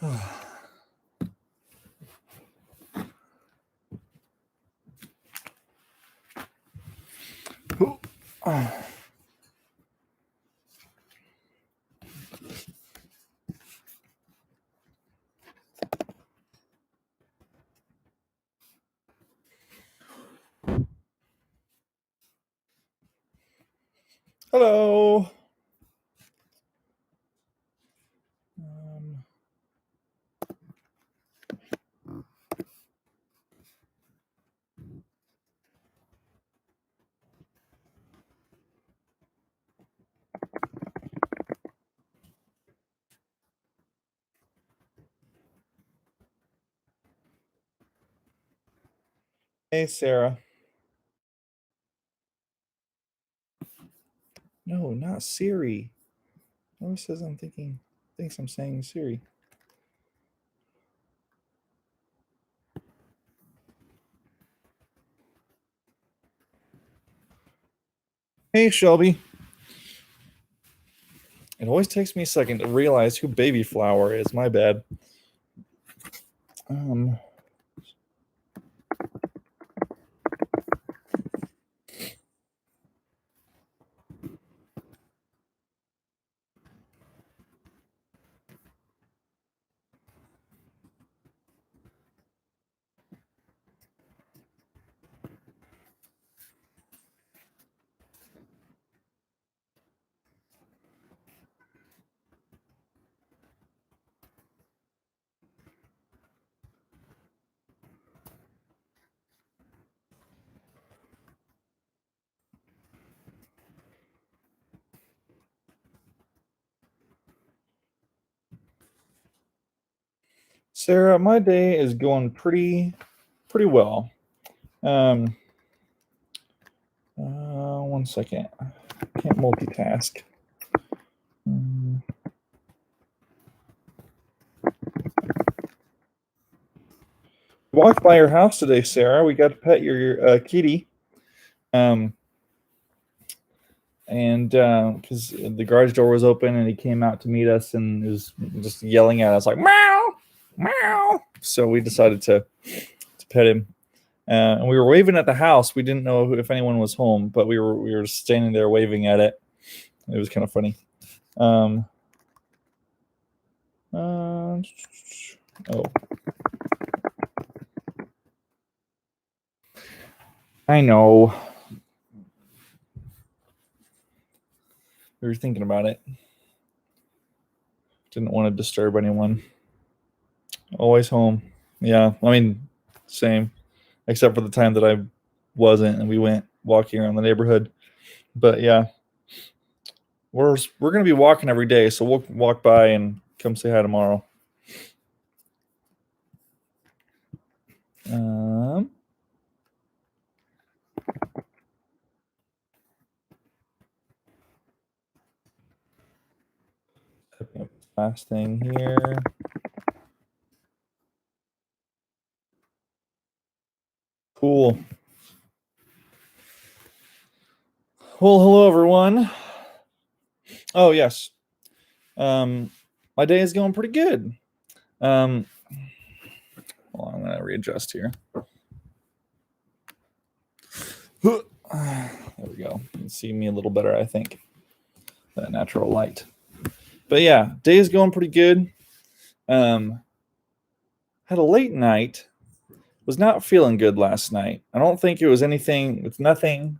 Hello. Hey, Sarah. No, not Siri. It says thinks I'm saying Siri. Hey, Shelby. It always takes me a second to realize who Baby Flower is. My bad. Sarah, my day is going pretty well. 1 second. I can't multitask. Walked by your house today, Sarah. We got to pet your kitty. And because the garage door was open and he came out to meet us and was just yelling at us like meow, meow. So we decided to pet him. And we were waving at the house. We didn't know if anyone was home, but we were standing there waving at it. It was kind of funny. Oh, I know. We were thinking about it. Didn't want to disturb anyone. Always home. Yeah, I mean, same. Except for the time that I wasn't, and we went walking around the neighborhood. But yeah, we're gonna be walking every day, so we'll walk by and come say hi tomorrow. Last thing here. Cool. Well, hello everyone. Oh yes. My day is going pretty good. Hold on, I'm gonna readjust here. There we go. You can see me a little better, I think. That natural light. But yeah, day is going pretty good. Had a late night. Was not feeling good last night. I don't think it was anything. It's nothing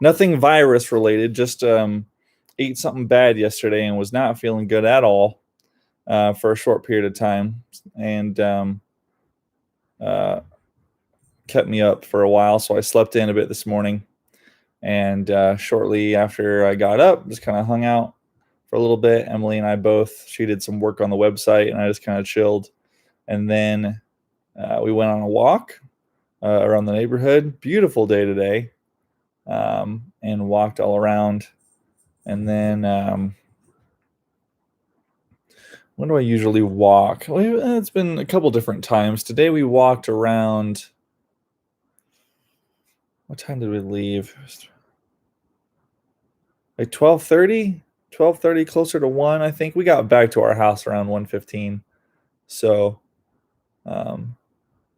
virus related. Just ate something bad yesterday and was not feeling good at all for a short period of time, and kept me up for a while. So I slept in a bit this morning, and shortly after I got up, just kind of hung out for a little bit. Emily and I both. She did some work on the website, and I just kind of chilled. And then we went on a walk around the neighborhood. Beautiful day today, and walked all around. And then when do I usually walk? Well, it's been a couple different times. Today we walked around. What time did we leave? Like 12:30, closer to 1. I think we got back to our house around 1:15. So,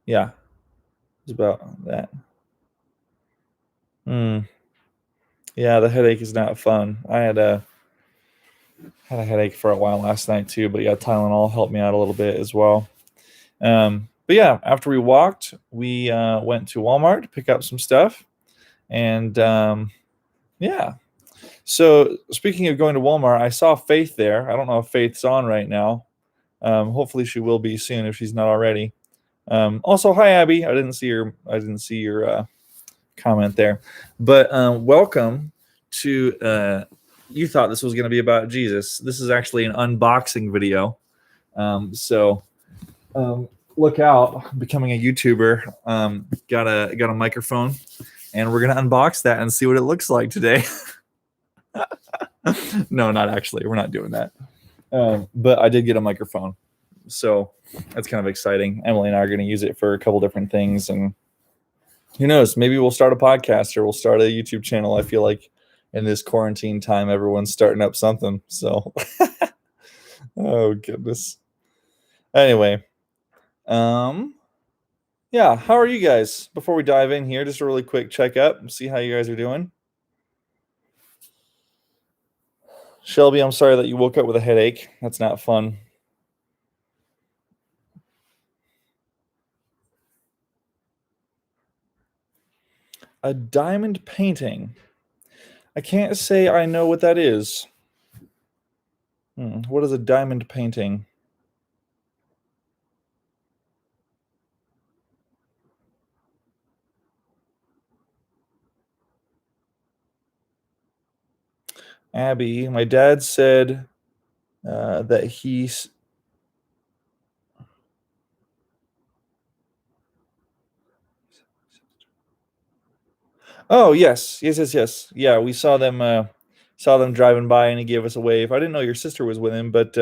yeah, it's about that. Yeah, the headache is not fun. I had a headache for a while last night too, but yeah, Tylenol helped me out a little bit as well. But yeah, after we walked, we went to Walmart to pick up some stuff, and yeah. So speaking of going to Walmart, I saw Faith there. I don't know if Faith's on right now. Hopefully she will be soon if she's not already. Also, hi Abby. I didn't see your comment there, but welcome to. You thought this was going to be about Jesus. This is actually an unboxing video. So look out, becoming a YouTuber. Got a microphone, and we're gonna unbox that and see what it looks like today. No, not actually. We're not doing that. But I did get a microphone, so that's kind of exciting. Emily and I are going to use it for a couple different things, and who knows? Maybe we'll start a podcast or we'll start a YouTube channel. I feel like in this quarantine time, everyone's starting up something. So, oh goodness. Anyway, um, yeah. How are you guys? Before we dive in here, just a really quick checkup, see how you guys are doing. Shelby, I'm sorry that you woke up with a headache. That's not fun. A diamond painting. I can't say I know what that is. What is a diamond painting? Abby, my dad said that he's. Oh yes. Yeah, we saw them driving by, and he gave us a wave. I didn't know your sister was with him, but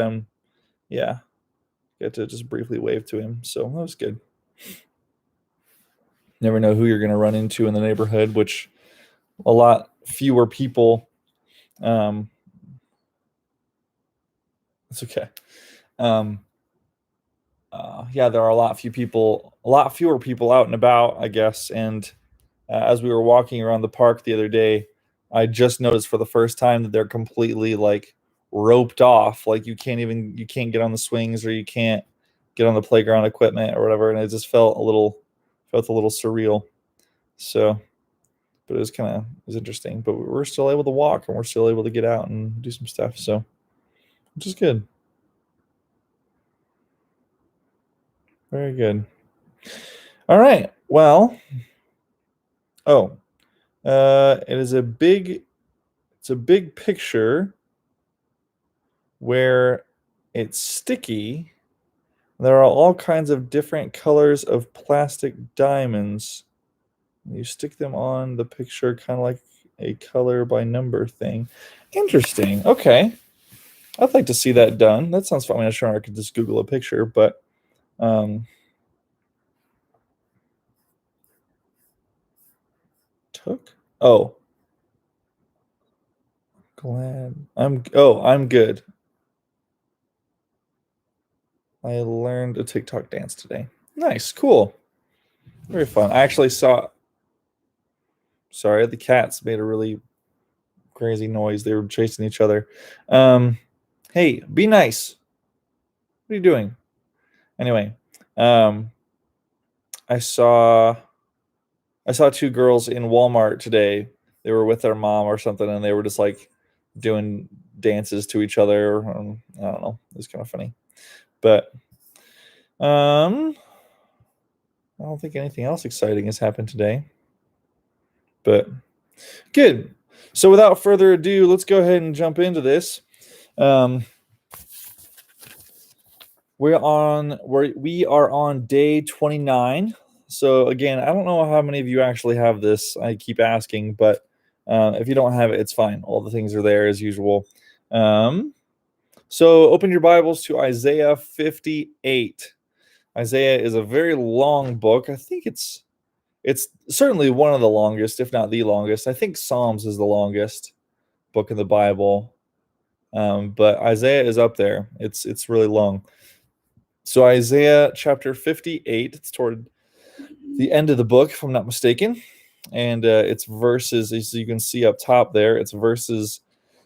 yeah, got to just briefly wave to him, so that was good. Never know who you're going to run into in the neighborhood, which a lot fewer people. It's okay. Um, yeah, there are a lot fewer people out and about, I guess. And as we were walking around the park the other day, I just noticed for the first time that they're completely like roped off. Like you can't get on the swings, or you can't get on the playground equipment or whatever. And it just felt a little surreal. So, but it was interesting. But we're still able to walk, and we're still able to get out and do some stuff. So, which is good. Very good. All right. Well, oh, it's a big picture where it's sticky. There are all kinds of different colors of plastic diamonds. You stick them on the picture, kind of like a color by number thing. Interesting. Okay. I'd like to see that done. That sounds fun. I'm sure I could just Google a picture, but took. Oh, glad. I'm good. I learned a TikTok dance today. Nice, cool. Very fun. I actually saw. Sorry, the cats made a really crazy noise. They were chasing each other. Hey, be nice. What are you doing? Anyway, um, I saw I saw two girls in Walmart today. They were with their mom or something, and they were just like doing dances to each other. I don't know. It was kind of funny, but I don't think anything else exciting has happened today. But good. So without further ado, let's go ahead and jump into this. We are on day 29. So again, I don't know how many of you actually have this. I keep asking, but if you don't have it, it's fine. All the things are there as usual. So open your Bibles to Isaiah 58. Isaiah is a very long book. I think it's certainly one of the longest, if not the longest. I think Psalms is the longest book in the Bible, but Isaiah is up there. It's really long. So Isaiah chapter 58, it's toward the end of the book, if I'm not mistaken. And it's verses, as you can see up top there, it's verses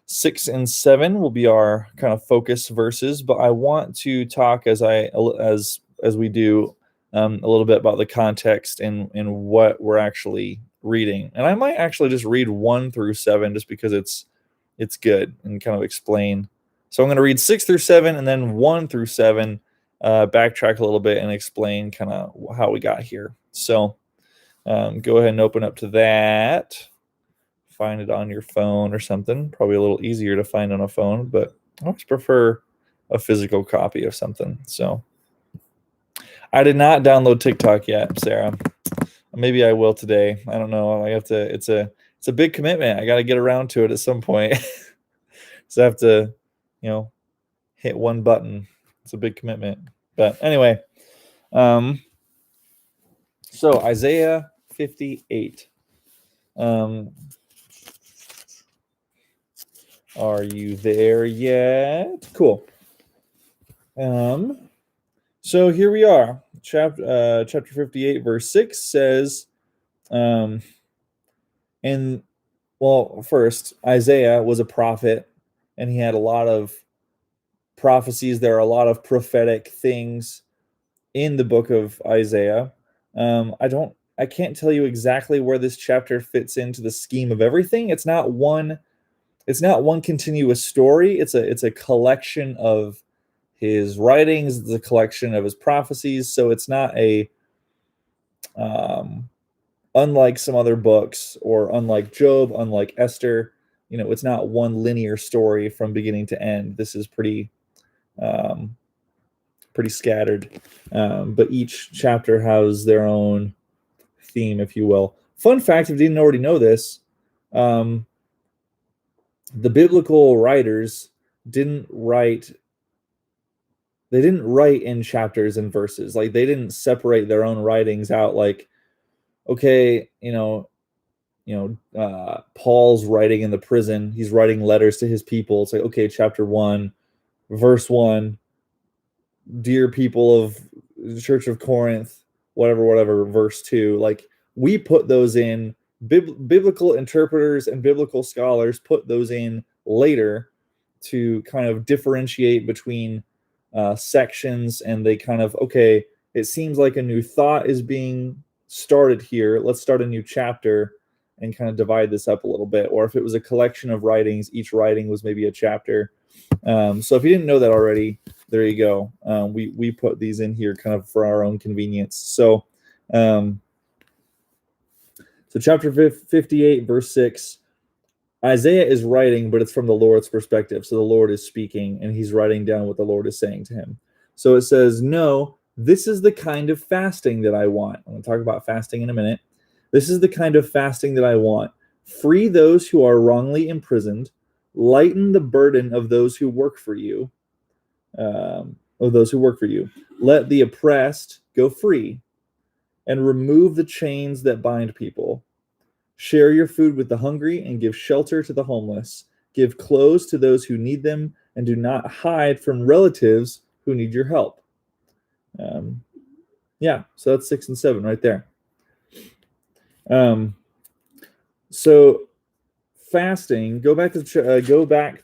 6 and 7 will be our kind of focus verses. But I want to talk as we do a little bit about the context and what we're actually reading. And I might actually just read 1 through 7 just because it's good and kind of explain. So I'm going to read 6 through 7 and then 1 through 7, backtrack a little bit and explain kind of how we got here. So go ahead and open up to that. Find it on your phone or something. Probably a little easier to find on a phone, but I always prefer a physical copy of something. So I did not download TikTok yet, Sarah. Maybe I will today. I don't know. I have to. It's a big commitment. I got to get around to it at some point. So I have to, hit one button. It's a big commitment. But anyway, so Isaiah 58. Are you there yet? Cool. So here we are. Chapter 58, verse 6 says, first, Isaiah was a prophet, and he had a lot of prophecies. There are a lot of prophetic things in the book of Isaiah. I can't tell you exactly where this chapter fits into the scheme of everything. It's not one continuous story. It's a collection of his writings. It's a collection of his prophecies. So it's not unlike some other books, or unlike Job, unlike Esther. It's not one linear story from beginning to end. This is pretty scattered, but each chapter has their own theme, if you will. Fun fact, if you didn't already know this, the biblical writers didn't write in chapters and verses. Like, they didn't separate their own writings out, like, okay, Paul's writing in the prison, he's writing letters to his people. It's like, okay, chapter 1, verse 1, dear people of the Church of Corinth, whatever, verse 2. Like, we put those in, biblical interpreters and biblical scholars put those in later to kind of differentiate between sections, and they kind of, okay, it seems like a new thought is being started here. Let's start a new chapter and kind of divide this up a little bit. Or if it was a collection of writings, each writing was maybe a chapter. So if you didn't know that already, there you go. We put these in here kind of for our own convenience. So chapter 58, verse 6, Isaiah is writing, but it's from the Lord's perspective. So the Lord is speaking, and he's writing down what the Lord is saying to him. So it says, no, this is the kind of fasting that I want. I'm going to talk about fasting in a minute. This is the kind of fasting that I want. Free those who are wrongly imprisoned. Lighten the burden of those who work for you. Let the oppressed go free, and remove the chains that bind people. Share your food with the hungry, and give shelter to the homeless. Give clothes to those who need them, and do not hide from relatives who need your help. So that's 6 and 7 right there. So fasting, go back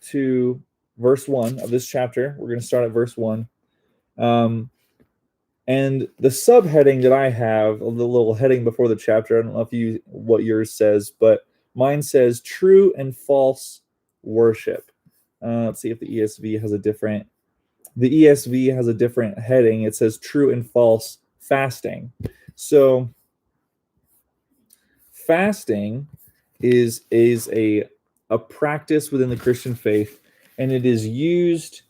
to verse 1 of this chapter. We're going to start at verse 1. And the subheading that I have, the little heading before the chapter, I don't know what yours says, but mine says true and false worship. Let's see if the ESV has a different. The ESV has a different heading. It says true and false fasting. So fasting is a practice within the Christian faith, and it is used.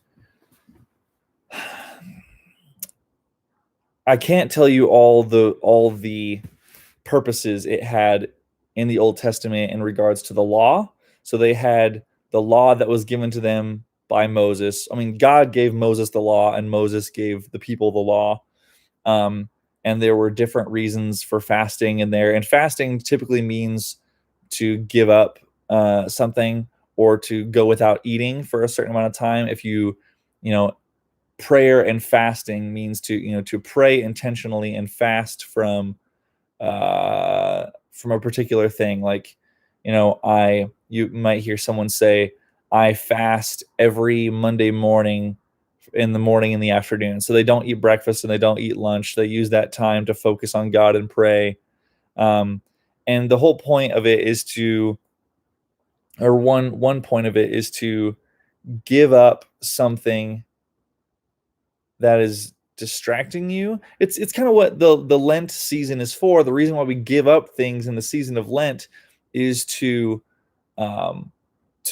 I can't tell you all the purposes it had in the Old Testament in regards to the law. So they had the law that was given to them by Moses. I mean, God gave Moses the law, and Moses gave the people the law. And there were different reasons for fasting in there. And fasting typically means to give up something, or to go without eating for a certain amount of time. If you prayer and fasting means to pray intentionally and fast from a particular thing. Like, you might hear someone say, I fast every Monday morning, in the morning and the afternoon. So they don't eat breakfast and they don't eat lunch. They use that time to focus on God and pray. And the whole point of it is one point of it is to give up something that is distracting you. It's kind of what the Lent season is for. The reason why we give up things in the season of Lent is to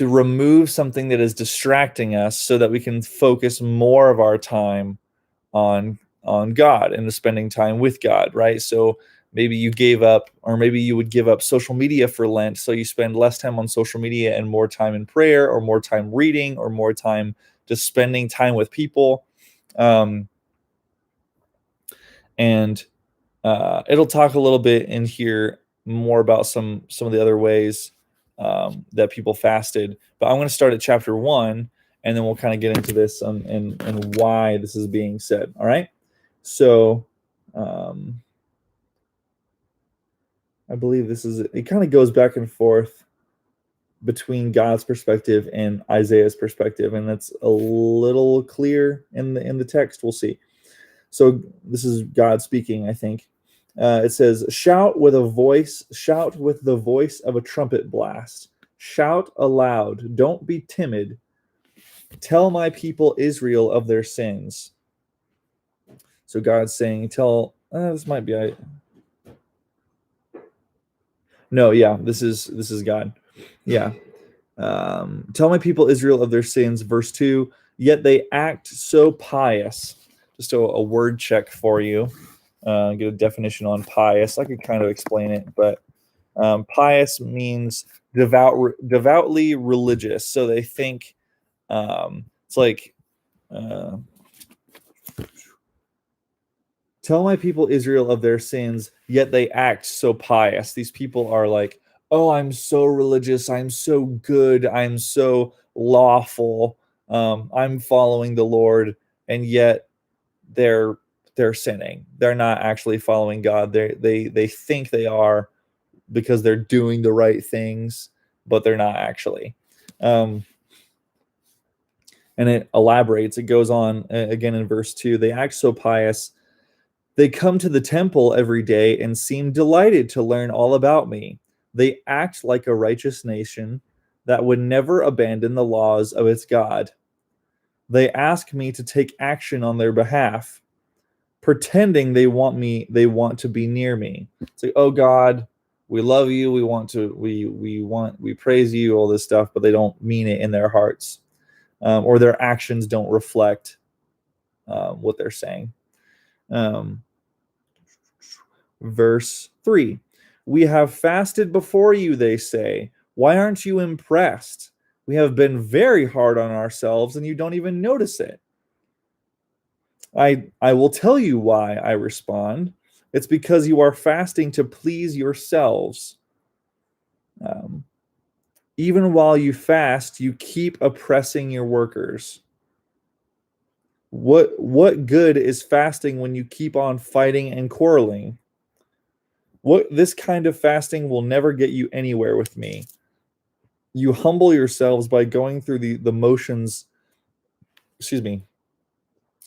remove something that is distracting us, so that we can focus more of our time on God and spending time with God, right? So maybe you gave up, or maybe you would give up social media for Lent, so you spend less time on social media and more time in prayer, or more time reading, or more time just spending time with people. And it'll talk a little bit in here more about some of the other ways that people fasted. But I'm going to start at chapter 1, and then we'll kind of get into this and why this is being said. All right. So I believe it kind of goes back and forth between God's perspective and Isaiah's perspective, and that's a little clear in the text. We'll see. So this is God speaking, I think. It says, shout with the voice of a trumpet blast. Shout aloud, don't be timid. Tell my people Israel of their sins. So God's saying, this might be, no, yeah, this is God. Yeah. Tell my people Israel of their sins, verse 2, yet they act so pious. Just a word check for you. Get a definition on pious. I could kind of explain it, but pious means devoutly religious. So they think it's like, tell my people Israel of their sins, yet they act so pious. These people are like, oh, I'm so religious, I'm so good, I'm so lawful, I'm following the Lord, and yet they're sinning. They're not actually following God. They think they are, because they're doing the right things, but they're not actually. And it elaborates. It goes on again in verse 2. They act so pious. They come to the temple every day and seem delighted to learn all about me. They act like a righteous nation that would never abandon the laws of its God. They ask me to take action on their behalf, pretending they want to be near me. It's like, oh God, we love you, we praise you, all this stuff, but they don't mean it in their hearts, or their actions don't reflect what they're saying. Verse 3, we have fasted before you, they say. Why aren't you impressed? We have been very hard on ourselves, and you don't even notice it. I will tell you why, I respond. It's because you are fasting to please yourselves. Even while you fast, you keep oppressing your workers. What good is fasting when you keep on fighting and quarreling? This kind of fasting will never get you anywhere with me. You humble yourselves by going through the motions. Excuse me.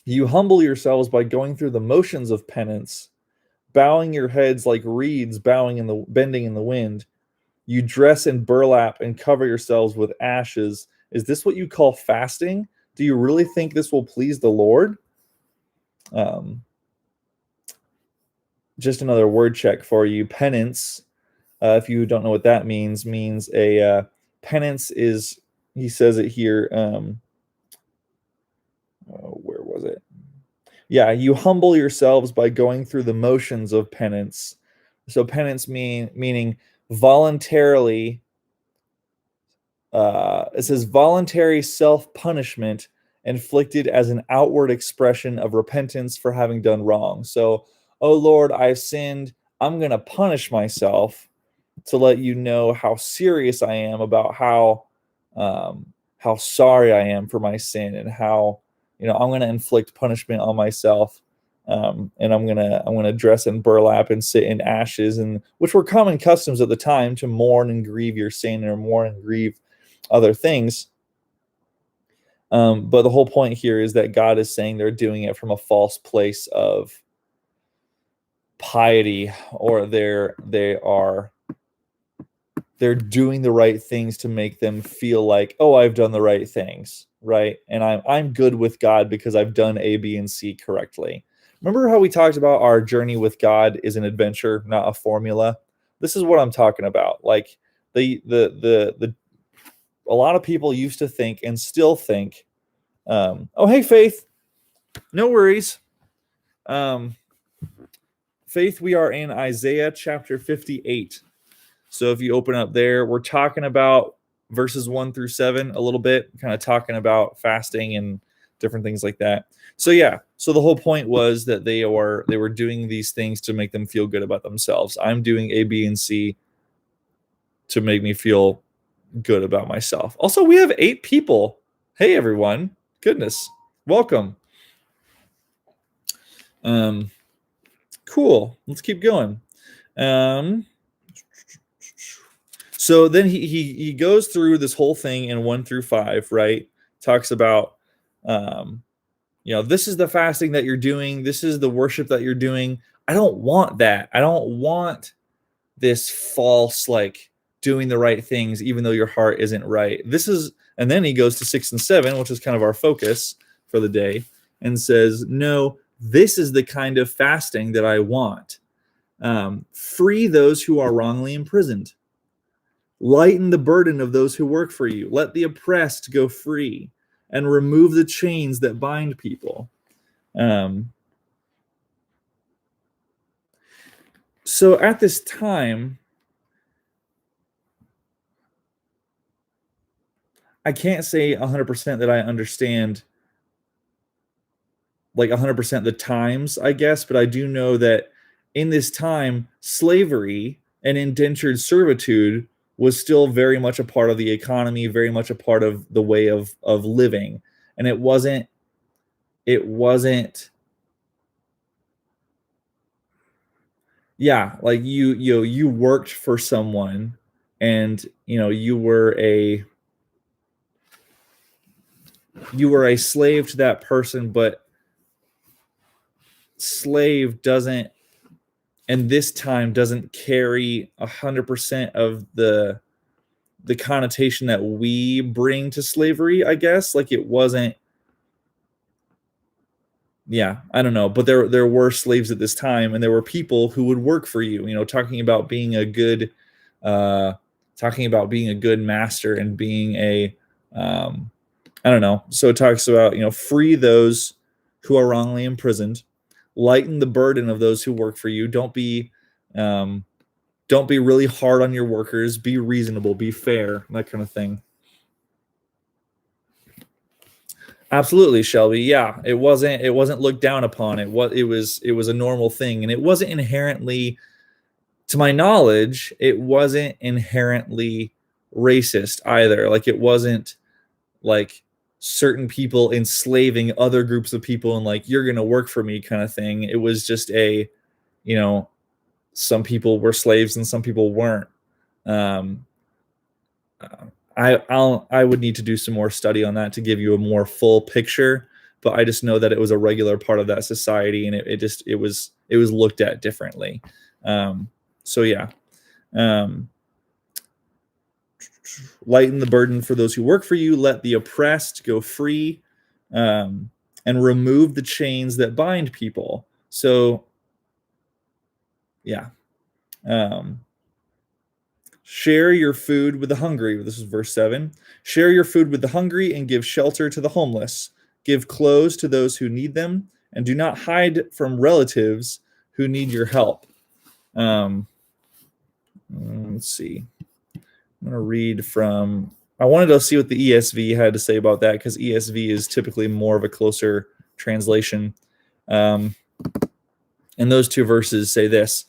You humble yourselves by going through the motions of penance, bowing your heads like reeds bending in the wind. You dress in burlap and cover yourselves with ashes. Is this what you call fasting? Do you really think this will please the Lord? Just another word check for you. Penance, if you don't know what that means a penance is, he says it here, where was it? Yeah, you humble yourselves by going through the motions of penance. So penance meaning voluntarily. It says voluntary self-punishment inflicted as an outward expression of repentance for having done wrong. So, oh Lord, I've sinned. I'm going to punish myself to let you know how serious I am about how sorry I am for my sin, and how I'm going to inflict punishment on myself. And I'm gonna dress in burlap and sit in ashes, and which were common customs at the time, to mourn and grieve your sin, or mourn and grieve other things. But the whole point here is that God is saying they're doing it from a false place of piety, or they're doing the right things to make them feel like, oh, I've done the right things, right? And I'm good with God because I've done A, B, and C correctly. Remember how we talked about our journey with God is an adventure, not a formula? This is what I'm talking about. Like a lot of people used to think, and still think, oh, hey, Faith, no worries. Faith, we are in Isaiah chapter 58. So if you open up there, we're talking about verses 1 through 7 a little bit, kind of talking about fasting and different things like that. So yeah, so the whole point was that they were doing these things to make them feel good about themselves. I'm doing A, B, and C to make me feel good about myself. Also, we have 8 people. Hey, everyone. Goodness. Welcome. Cool. Let's keep going. So then he goes through this whole thing in 1 through 5, right? Talks about, this is the fasting that you're doing. This is the worship that you're doing. I don't want that. I don't want this false, like, doing the right things, even though your heart isn't right. And then he goes to 6 and 7, which is kind of our focus for the day, and says, no, this is the kind of fasting that I want. Free those who are wrongly imprisoned. Lighten the burden of those who work for you. Let the oppressed go free, and remove the chains that bind people. So at this time, I can't say 100% that I understand, like 100% the times, I guess, but I do know that in this time, slavery and indentured servitude was still very much a part of the economy, very much a part of the way of living. And it wasn't, yeah, like you worked for someone, and you were a slave to that person, but slave doesn't, and this time doesn't carry 100% of the connotation that we bring to slavery, I guess. Like, it wasn't, yeah, I don't know, but there were slaves at this time, and there were people who would work for you, talking about being a good master, and being a I don't know. So it talks about, free those who are wrongly imprisoned, lighten the burden of those who work for you. Don't be really hard on your workers. Be reasonable, be fair, that kind of thing. Absolutely, Shelby. Yeah, it wasn't looked down upon. It was a normal thing, and it wasn't inherently, to my knowledge, it wasn't inherently racist either. Like, it wasn't like certain people enslaving other groups of people and like, you're going to work for me kind of thing. It was just some people were slaves and some people weren't. I would need to do some more study on that to give you a more full picture, but I just know that it was a regular part of that society, and it was looked at differently. So yeah. Lighten the burden for those who work for you. Let the oppressed go free, and remove the chains that bind people. So yeah. Share your food with the hungry. This is verse 7. Share your food with the hungry, and give shelter to the homeless. Give clothes to those who need them, and do not hide from relatives who need your help. Let's see. I'm going to read from, I wanted to see what the ESV had to say about that, because ESV is typically more of a closer translation. And those 2 verses say this: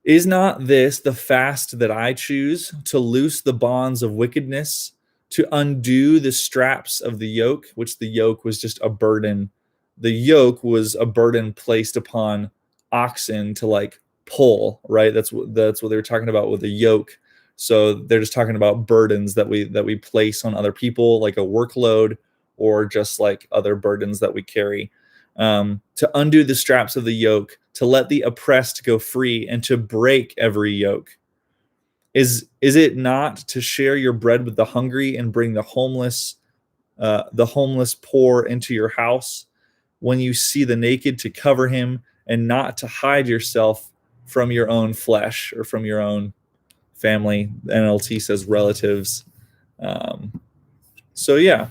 Is not this the fast that I choose, to loose the bonds of wickedness, to undo the straps of the yoke, which the yoke was just a burden. The yoke was a burden placed upon oxen to like pull, right? That's what they were talking about with the yoke. So they're just talking about burdens that we place on other people, like a workload or just like other burdens that we carry. To undo the straps of the yoke, to let the oppressed go free, and to break every yoke. Is it not to share your bread with the hungry and bring the homeless poor into your house? When you see the naked, to cover him, and not to hide yourself from your own flesh or from your own family. NLT says relatives. So yeah.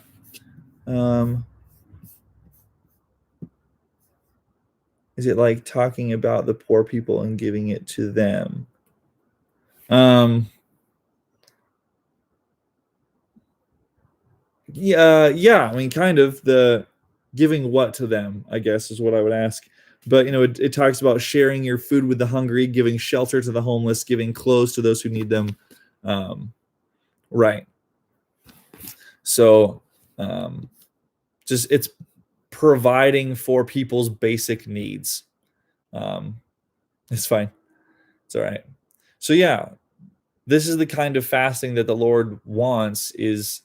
Is it like talking about the poor people and giving it to them? Yeah. I mean, kind of the giving what to them, I guess, is what I would ask. But it talks about sharing your food with the hungry, giving shelter to the homeless, giving clothes to those who need them. Right. So, just it's providing for people's basic needs. It's fine. It's all right. So yeah, this is the kind of fasting that the Lord wants, is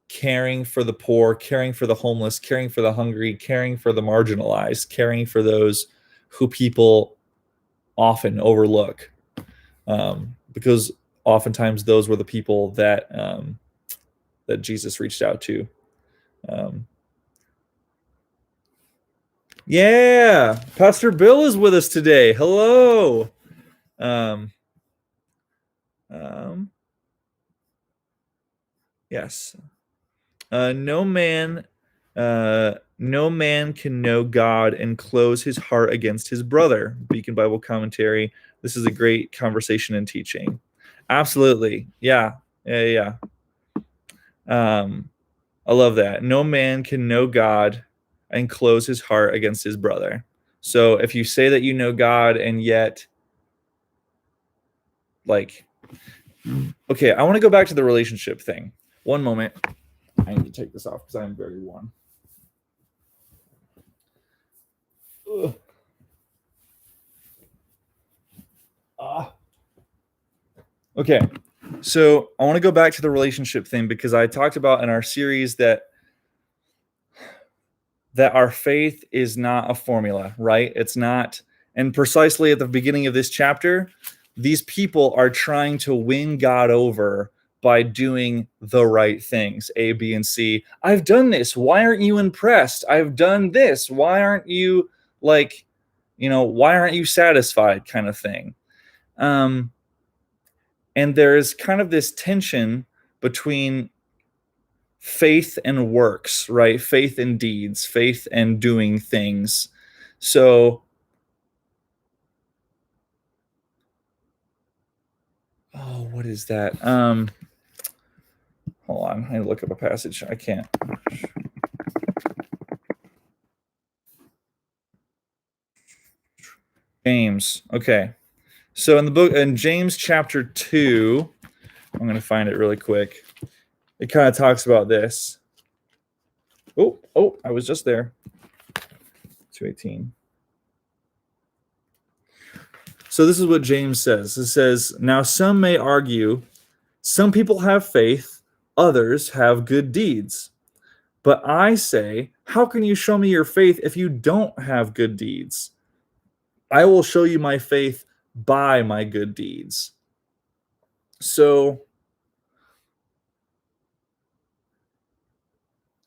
caring for the poor, caring for the homeless, caring for the hungry, caring for the marginalized, caring for those who people often overlook, because oftentimes those were the people that that Jesus reached out to. Yeah, Pastor Bill is with us today. Hello. Yes. No man can know God and close his heart against his brother. Beacon Bible Commentary. This is a great conversation and teaching. Absolutely. Yeah. I love that. No man can know God and close his heart against his brother. So if you say that you know God and yet, like, okay, I want to go back to the relationship thing. One moment. I need to take this off because I'm very warm. Ugh. Okay, so I want to go back to the relationship thing because I talked about in our series that our faith is not a formula, right? It's not. And precisely at the beginning of this chapter, these people are trying to win God over by doing the right things, A, B, and C. I've done this. Why aren't you impressed? I've done this. Why aren't you why aren't you satisfied, kind of thing. And there's kind of this tension between faith and works, right? Faith and deeds, faith and doing things. So, what is that? Hold on, I need to look up a passage. I can't. James. Okay. So in James chapter 2, I'm going to find it really quick. It kind of talks about this. Oh, I was just there. 2:18. So this is what James says. It says, now some may argue, some people have faith, others have good deeds. But I say, how can you show me your faith if you don't have good deeds? I will show you my faith by my good deeds. So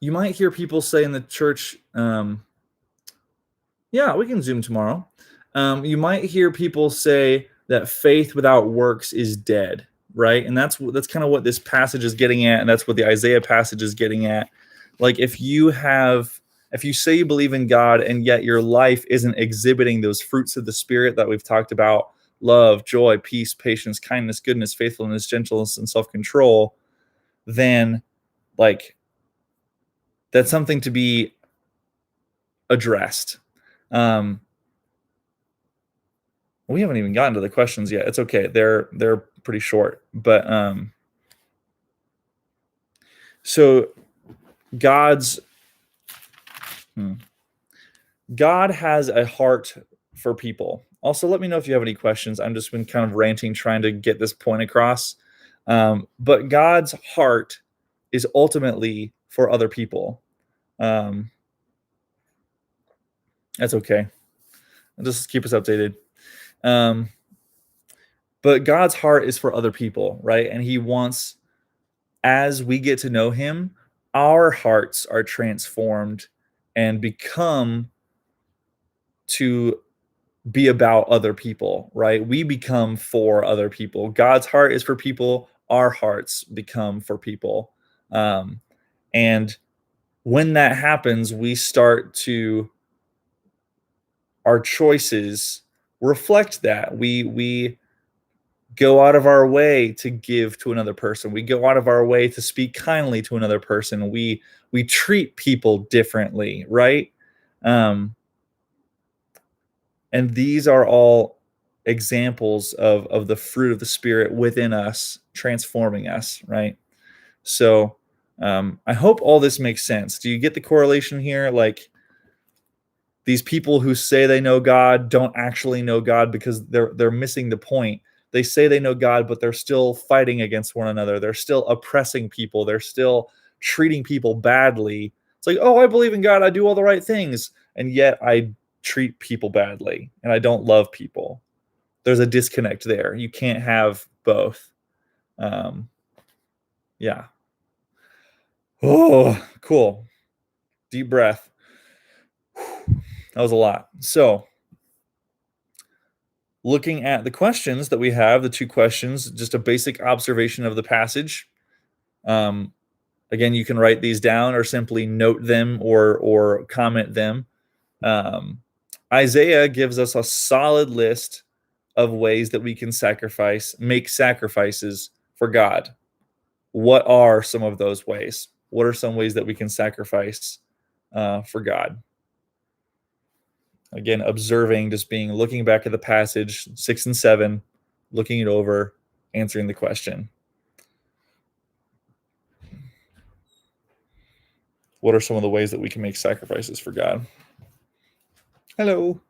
you might hear people say in the church, yeah, we can Zoom tomorrow. You might hear people say that faith without works is dead, right? And that's kind of what this passage is getting at, and that's what the Isaiah passage is getting at. Like if you say you believe in God and yet your life isn't exhibiting those fruits of the Spirit that we've talked about, love, joy, peace, patience, kindness, goodness, faithfulness, gentleness, and self-control, then like that's something to be addressed. We haven't even gotten to the questions yet. It's okay. They're pretty short, but So God's God has a heart for people. Also, let me know if you have any questions. I'm just been kind of ranting, trying to get this point across. But God's heart is ultimately for other people. Um, that's okay. Just keep us updated. Um, but God's heart is for other people, right? And He wants, as we get to know Him, our hearts are transformed and become to be about other people, right? We become for other people. God's heart is for people. Our hearts become for people. And when that happens, we start to, our choices reflect that. We go out of our way to give to another person. We go out of our way to speak kindly to another person. We treat people differently, right? And these are all examples of the fruit of the Spirit within us, transforming us, right? So I hope all this makes sense. Do you get the correlation here? Like, these people who say they know God don't actually know God because they're missing the point. They say they know God, but they're still fighting against one another. They're still oppressing people. They're still treating people badly. It's like, oh, I believe in God. I do all the right things. And yet I treat people badly and I don't love people. There's a disconnect there. You can't have both. Yeah. Oh, cool. Deep breath. That was a lot. So, looking at the questions that we have, the 2 questions, just a basic observation of the passage. Again, you can write these down or simply note them or comment them. Isaiah gives us a solid list of ways that we can make sacrifices for God. What are some of those ways? What are some ways that we can sacrifice for God? Again, observing, just looking back at the passage 6 and 7, looking it over, answering the question. What are some of the ways that we can make sacrifices for God? Hello.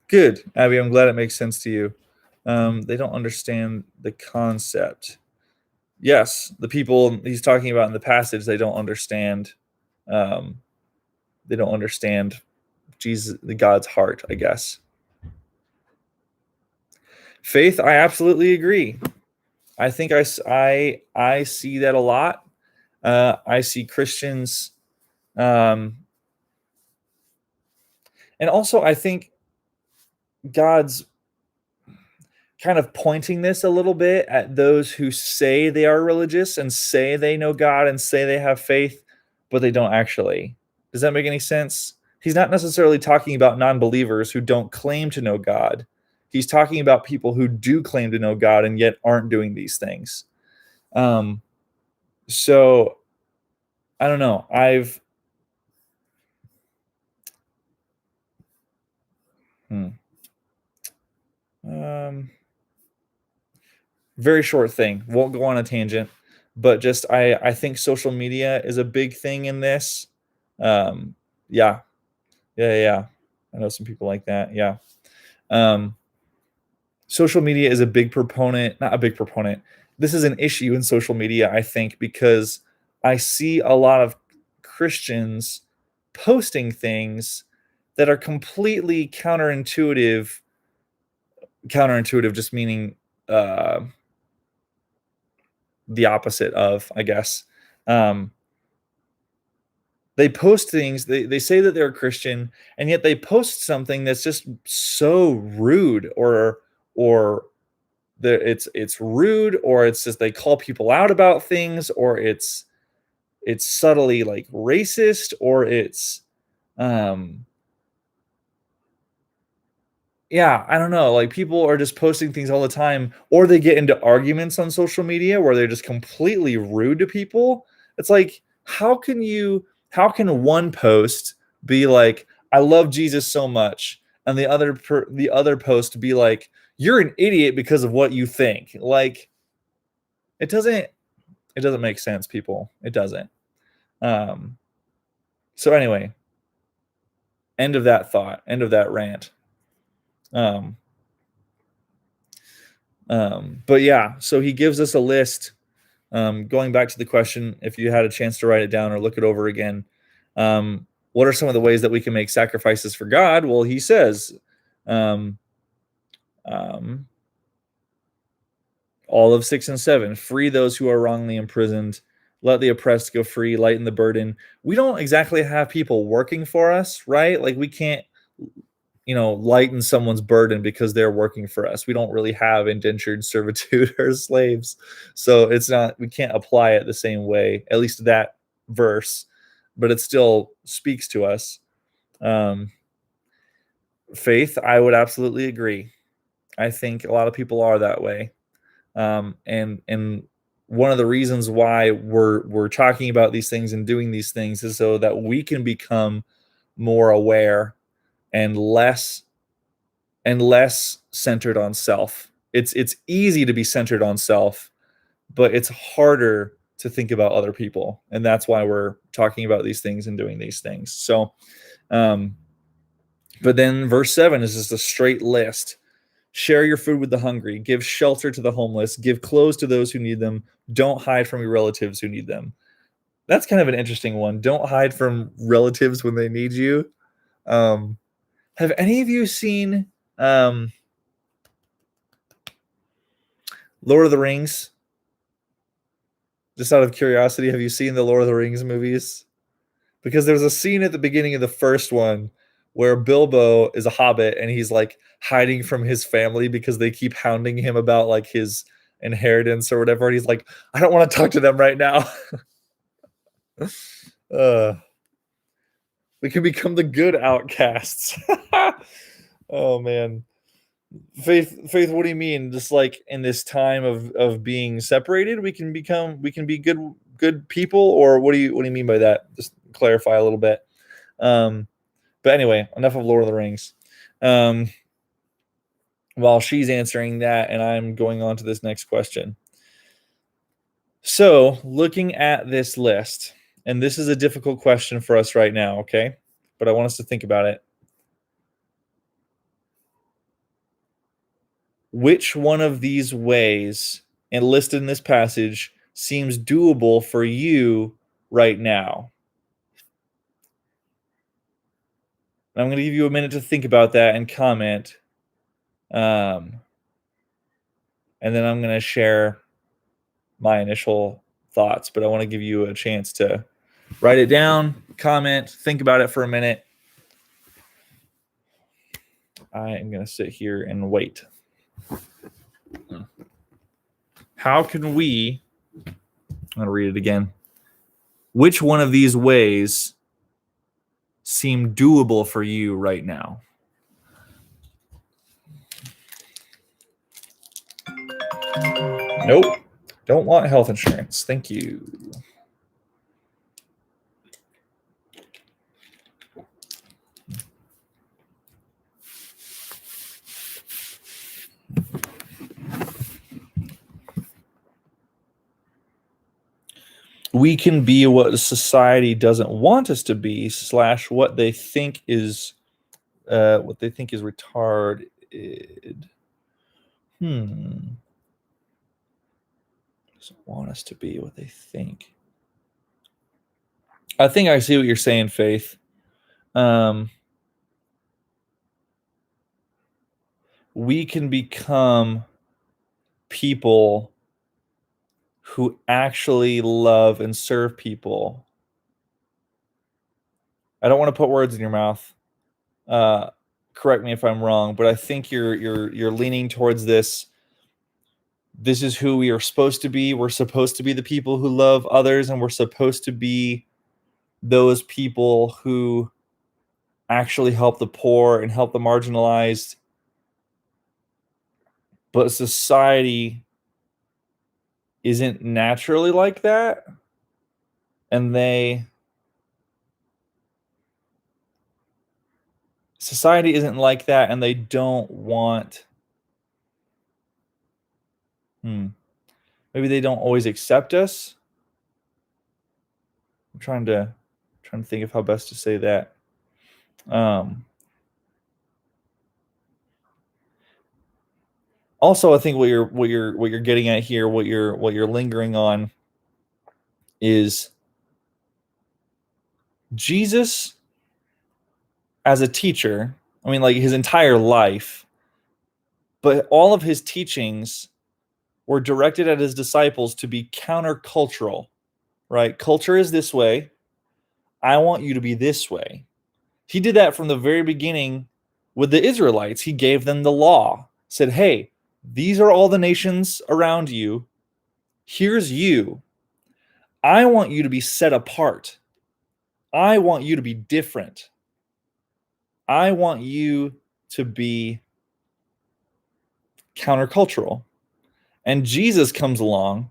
Good, Abby. I'm glad it makes sense to you. They don't understand the concept. Yes, the people he's talking about in the passage, they don't understand. They don't understand Jesus, God's heart, I guess. Faith, I absolutely agree. I think I see that a lot. I see Christians, and also I think God's kind of pointing this a little bit at those who say they are religious and say they know God and say they have faith, but they don't actually. Does that make any sense? He's not necessarily talking about non-believers who don't claim to know God. He's talking about people who do claim to know God and yet aren't doing these things. So I don't know. Very short thing. Won't go on a tangent, but just I think social media is a big thing in this. Yeah. I know some people like that. Yeah. Social media is a big proponent, not a big proponent. This is an issue in social media, I think, because I see a lot of Christians posting things that are completely counterintuitive. Counterintuitive just meaning the opposite of, I guess. They post things, they say that they're a Christian, and yet they post something that's just so rude, or it's rude, or it's just they call people out about things, or it's subtly like racist, or it's yeah, I don't know. Like, people are just posting things all the time, or they get into arguments on social media where they're just completely rude to people. It's like, how can one post be like, I love Jesus so much, and the other post be like, you're an idiot because of what you think. Like, it doesn't make sense, people. It doesn't. So anyway, end of that thought, end of that rant. But yeah, so he gives us a list. Going back to the question, if you had a chance to write it down or look it over again, what are some of the ways that we can make sacrifices for God? Well, he says, all of 6 and 7, free those who are wrongly imprisoned, let the oppressed go free, lighten the burden. We don't exactly have people working for us, right? Like, we can't, lighten someone's burden because they're working for us. We don't really have indentured servitude or slaves. So we can't apply it the same way, at least that verse, but it still speaks to us. Faith, I would absolutely agree. I think a lot of people are that way. And one of the reasons why we're talking about these things and doing these things is so that we can become more aware and less centered on self. It's easy to be centered on self, but it's harder to think about other people, and that's why we're talking about these things and doing these things. So, but then verse 7 is just a straight list. Share your food with the hungry, give shelter to the homeless, give clothes to those who need them, don't hide from your relatives who need them. That's kind of an interesting one. Don't hide from relatives when they need you. Have any of you seen Lord of the Rings? Just out of curiosity, have you seen the Lord of the Rings movies? Because there's a scene at the beginning of the first one where Bilbo is a hobbit and he's like hiding from his family because they keep hounding him about like his inheritance or whatever. And he's like, I don't want to talk to them right now. We can become the good outcasts. Oh man. Faith, what do you mean? Just like in this time of being separated, we can be good people, or what do you mean by that? Just clarify a little bit. But anyway, enough of Lord of the Rings. While she's answering that, and I'm going on to this next question. So, looking at this list, and this is a difficult question for us right now, okay? But I want us to think about it. Which one of these ways and listed in this passage seems doable for you right now? And I'm going to give you a minute to think about that and comment. And then I'm going to share my initial thoughts, but I want to give you a chance to write it down, comment, think about it for a minute. I am going to sit here and wait. How can we, I'm going to read it again. Which one of these ways seem doable for you right now? Nope. Don't want health insurance. Thank you. We can be what society doesn't want us to be, / what they think is retarded. Doesn't want us to be what they think. I think I see what you're saying, Faith. We can become people who actually love and serve people. I don't want to put words in your mouth. Correct me if I'm wrong, but I think you're leaning towards this. This is who we are supposed to be. We're supposed to be the people who love others, and we're supposed to be those people who actually help the poor and help the marginalized. But society isn't naturally like that, and society isn't like that, and they don't want Maybe they don't always accept us. I'm trying to think of how best to say that. Also, I think what you're getting at here, what you're lingering on, is Jesus as a teacher. I mean, like his entire life, but all of his teachings were directed at his disciples to be countercultural, right? Culture is this way. I want you to be this way. He did that from the very beginning with the Israelites. He gave them the law, said, hey, these are all the nations around you. Here's you. I want you to be set apart. I want you to be different. I want you to be countercultural. And Jesus comes along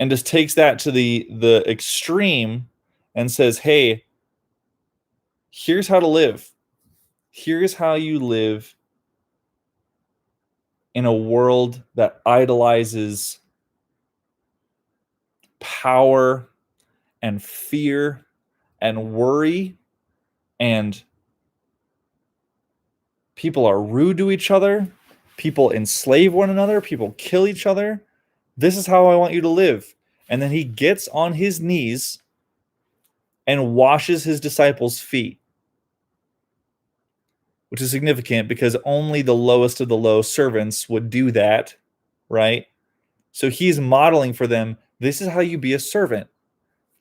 and just takes that to the extreme and says, hey, here's how to live. Here's how you live in a world that idolizes power and fear and worry, and people are rude to each other, people enslave one another, people kill each other. This is how I want you to live. And then he gets on his knees and washes his disciples' feet, which is significant because only the lowest of the low servants would do that, right? So he's modeling for them, this is how you be a servant.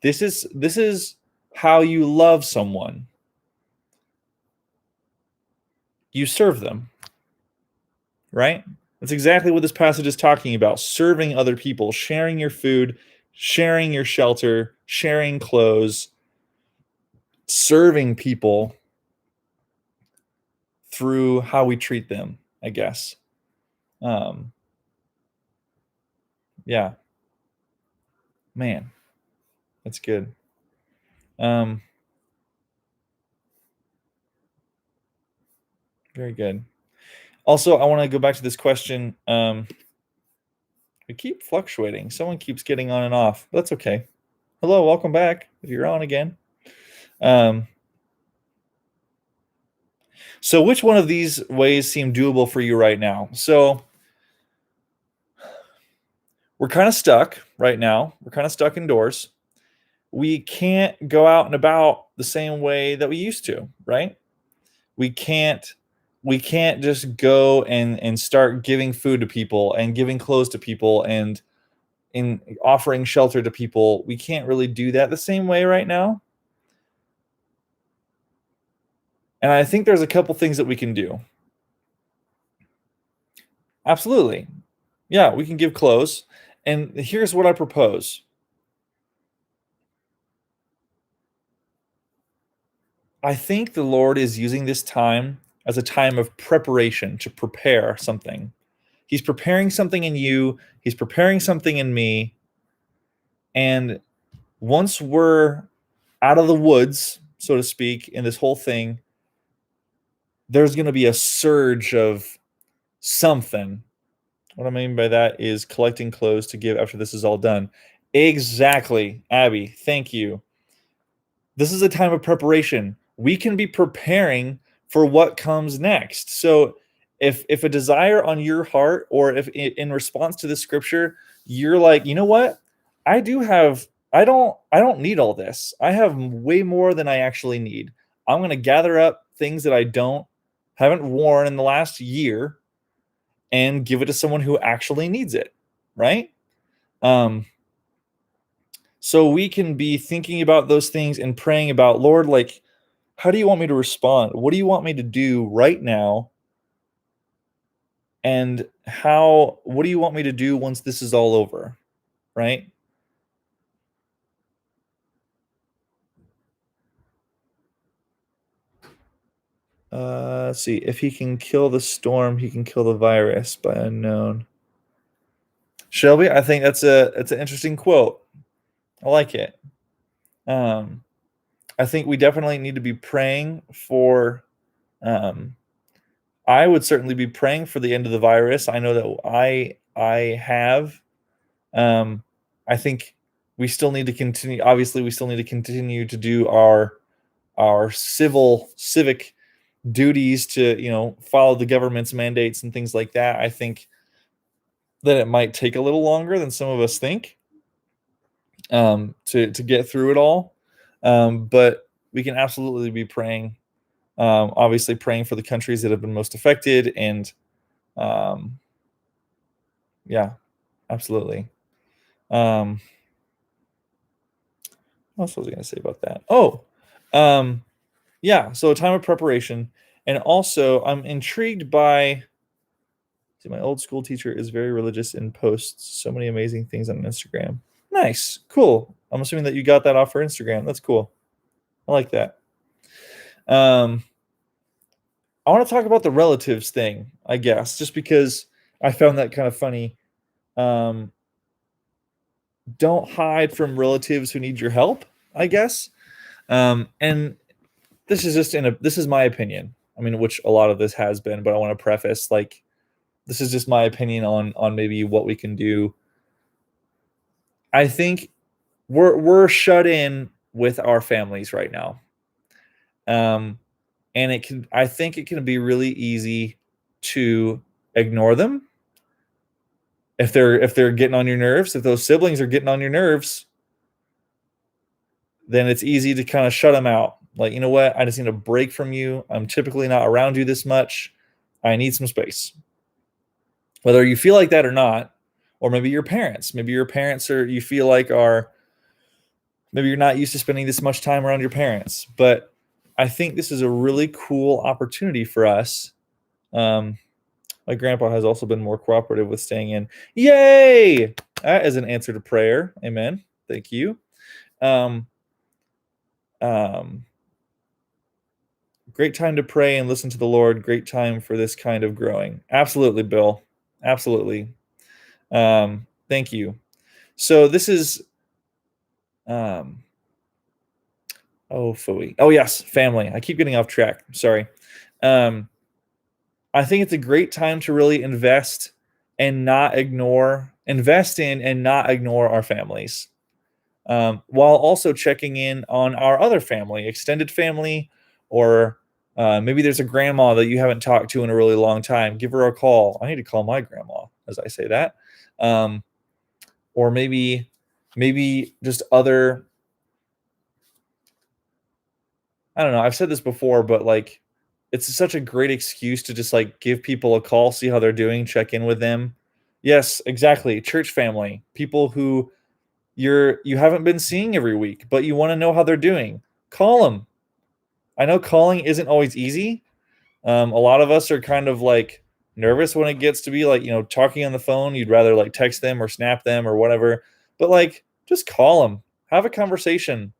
This is how you love someone. You serve them, right? That's exactly what this passage is talking about. Serving other people, sharing your food, sharing your shelter, sharing clothes, serving people through how we treat them, I guess. Yeah. Man, that's good. Very good. Also, I want to go back to this question. We keep fluctuating. Someone keeps getting on and off. That's okay. Hello, welcome back. If you're on again. So which one of these ways seem doable for you right now? So we're kind of stuck right now. We're kind of stuck indoors. We can't go out and about the same way that we used to, right? We can't just go and start giving food to people and giving clothes to people and in offering shelter to people. We can't really do that the same way right now. And I think there's a couple things that we can do. Absolutely. Yeah, we can give clothes. And here's what I propose. I think the Lord is using this time as a time of preparation to prepare something. He's preparing something in you. He's preparing something in me. And once we're out of the woods, so to speak, in this whole thing, there's going to be a surge of something. What I mean by that is collecting clothes to give after this is all done. Exactly, Abby. Thank you. This is a time of preparation. We can be preparing for what comes next. So if a desire on your heart, or if in response to the scripture, you're like, you know what? I don't need all this. I have way more than I actually need. I'm going to gather up things that I haven't worn in the last year and give it to someone who actually needs it, right? So we can be thinking about those things and praying about, Lord, like, how do you want me to respond? What do you want me to do right now? And what do you want me to do once this is all over? Right? Let's see. If he can kill the storm, he can kill the virus by unknown. Shelby, I think that's an interesting quote. I like it. I think we definitely need to be praying for. I would certainly be praying for the end of the virus. I know that I have I think we still need to continue. Obviously, we still need to continue to do our civic duties to follow the government's mandates and things like that. I think that it might take a little longer than some of us think to get through it all. But we can absolutely be praying, obviously praying for the countries that have been most affected, and yeah, absolutely. What else was I going to say about that? Yeah, so a time of preparation. And also, I'm intrigued by. See, my old school teacher is very religious and posts so many amazing things on Instagram. Nice, cool. I'm assuming that you got that off her Instagram. That's cool. I like that. I want to talk about the relatives thing, I guess, just because I found that kind of funny. Don't hide from relatives who need your help, I guess. And this is this is my opinion. I mean, which a lot of this has been, but I want to preface this is just my opinion on maybe what we can do. I think we're shut in with our families right now. And I think it can be really easy to ignore them if they're getting on your nerves. If those siblings are getting on your nerves, then it's easy to kind of shut them out. Like, you know what? I just need a break from you. I'm typically not around you this much. I need some space. Whether you feel like that or not, or maybe your parents are, you feel like maybe you're not used to spending this much time around your parents. But I think this is a really cool opportunity for us. My grandpa has also been more cooperative with staying in. Yay! That is an answer to prayer. Amen. Thank you. Great time to pray and listen to the Lord. Great time for this kind of growing. Absolutely, Bill. Absolutely. Thank you. So this is, phooey. Oh yes, family. I keep getting off track. Sorry. I think it's a great time to really invest in and not ignore our families, while also checking in on our other family, extended family, or maybe there's a grandma that you haven't talked to in a really long time. Give her a call. I need to call my grandma as I say that. Or maybe just other. I don't know. I've said this before, but it's such a great excuse to just give people a call, see how they're doing, check in with them. Yes, exactly. Church family, people who you haven't been seeing every week, but you want to know how they're doing. Call them. I know calling isn't always easy. A lot of us are kind of nervous when it gets to be talking on the phone. You'd rather text them or snap them or whatever, but just call them, have a conversation.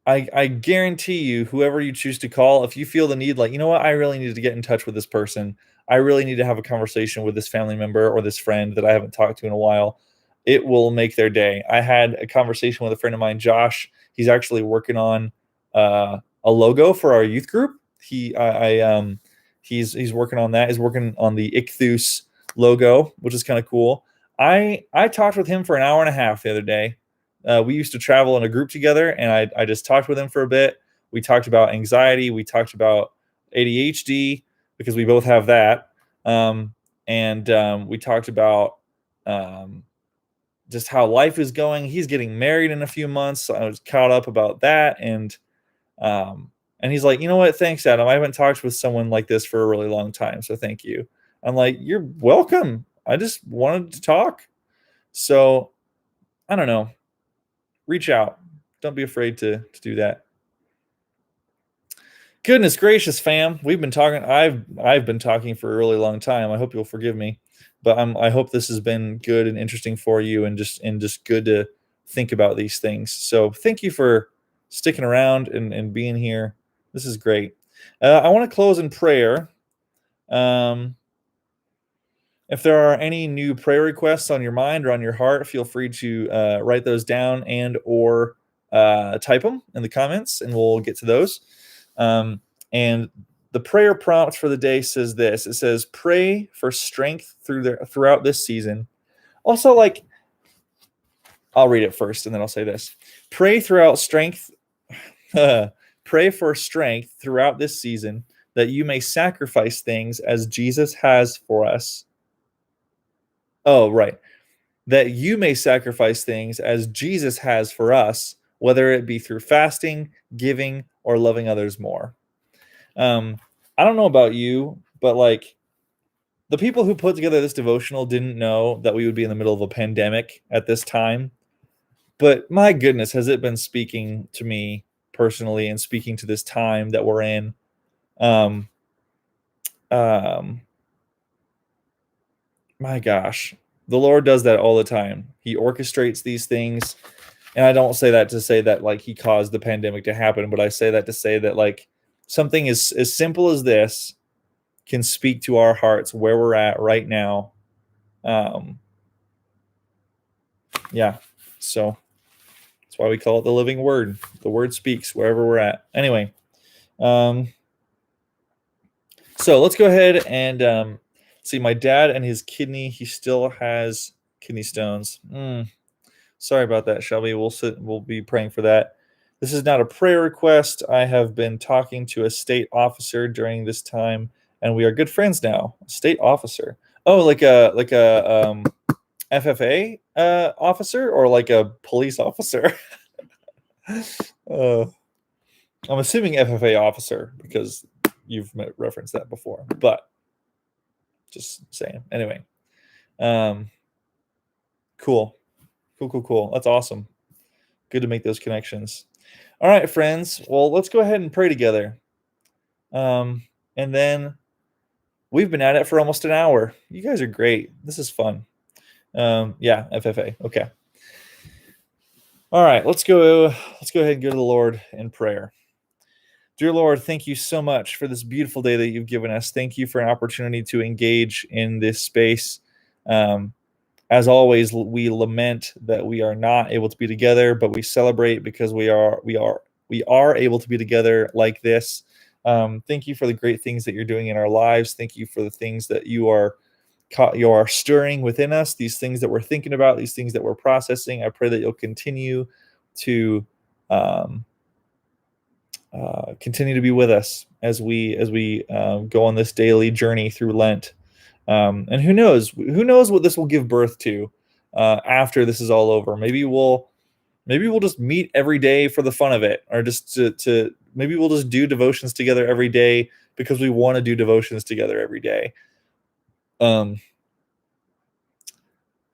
I guarantee you, whoever you choose to call, if you feel the need, you know what, I really need to get in touch with this person. I really need to have a conversation with this family member or this friend that I haven't talked to in a while. It will make their day. I had a conversation with a friend of mine, Josh. He's actually working on a logo for our youth group. He's working on that. He's working on the ICTHUS logo, which is kind of cool. I talked with him for an hour and a half the other day. We used to travel in a group together, and I just talked with him for a bit. We talked about anxiety. We talked about ADHD because we both have that. We talked about just how life is going. He's getting married in a few months. So I was caught up about that. And he's like, you know what? Thanks, Adam. I haven't talked with someone like this for a really long time. So thank you. I'm like, you're welcome. I just wanted to talk. So I don't know. Reach out. Don't be afraid to do that. Goodness gracious, fam. We've been talking. I've been talking for a really long time. I hope you'll forgive me, but I hope this has been good and interesting for you, and just good to think about these things. So thank you for sticking around and being here. This is great. I want to close in prayer. If there are any new prayer requests on your mind or on your heart, feel free to write those down or type them in the comments, and we'll get to those. And the prayer prompt for the day says this. It says, pray for strength throughout this season. Also, like, I'll read it first and then I'll say this. Pray throughout strength. Pray for strength throughout this season that you may sacrifice things as Jesus has for us. Oh, right. That you may sacrifice things as Jesus has for us, whether it be through fasting, giving, or loving others more. I don't know about you, but like the people who put together this devotional didn't know that we would be in the middle of a pandemic at this time. But my goodness, has it been speaking to me personally and speaking to this time that we're in. My gosh, the Lord does that all the time. He orchestrates these things. And I don't say that to say that like he caused the pandemic to happen, but I say that to say that like something as simple as this can speak to our hearts where we're at right now. Yeah. So that's why we call it the living word. The word speaks wherever we're at. Anyway, so let's go ahead and see my dad and his kidney. He still has kidney stones. Sorry about that, Shelby. We'll be praying for that. This is not a prayer request. I have been talking to a state officer during this time, and we are good friends now. State officer. Oh, like a FFA officer or like a police officer? I'm assuming FFA officer because you've referenced that before, but just saying. Anyway, cool. That's awesome. Good to make those connections. All right, friends. Well, let's go ahead and pray together. And then we've been at it for almost an hour. You guys are great. This is fun. Yeah, FFA. Okay. All right, let's go ahead and go to the Lord in prayer. Dear Lord, thank you so much for this beautiful day that you've given us. Thank you for an opportunity to engage in this space. As always, we lament that we are not able to be together, but we celebrate because we are able to be together like this. Thank you for the great things that you're doing in our lives. Thank you for the things that you are stirring within us, these things that we're thinking about, these things that we're processing. I pray that you'll continue to be with us as we go on this daily journey through Lent. And who knows what this will give birth to after this is all over. Maybe we'll just meet every day for the fun of it, or just to maybe we'll just do devotions together every day because we want to do devotions together every day. Who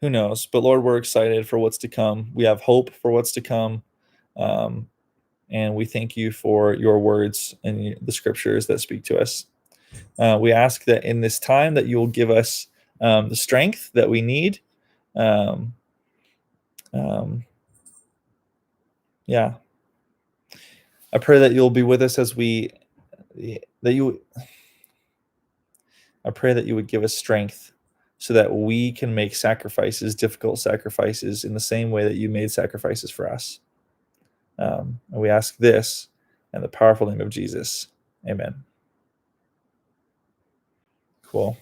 knows? But Lord, we're excited for what's to come. We have hope for what's to come. And we thank you for your words and the scriptures that speak to us. We ask that in this time that you will give us the strength that we need. Yeah. I pray that you'll be with us I pray that you would give us strength so that we can make sacrifices, difficult sacrifices, in the same way that you made sacrifices for us. And we ask this in the powerful name of Jesus. Amen. Cool.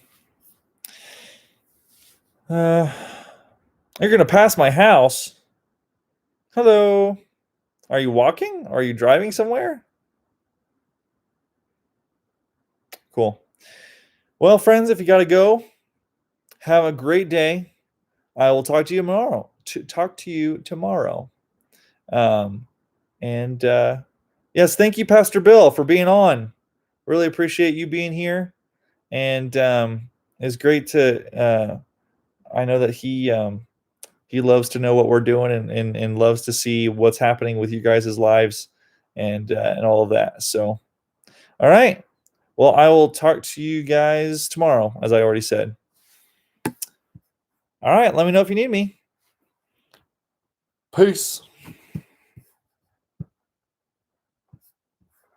You're going to pass my house. Hello. Are you walking? Are you driving somewhere? Cool. Well, friends, if you got to go, have a great day. I will talk to you tomorrow. Yes, thank you, Pastor Bill, for being on. Really appreciate you being here. And it's great to, I know that he loves to know what we're doing and loves to see what's happening with you guys' lives and all of that. So, all right. Well, I will talk to you guys tomorrow, as I already said. All right. Let me know if you need me. Peace.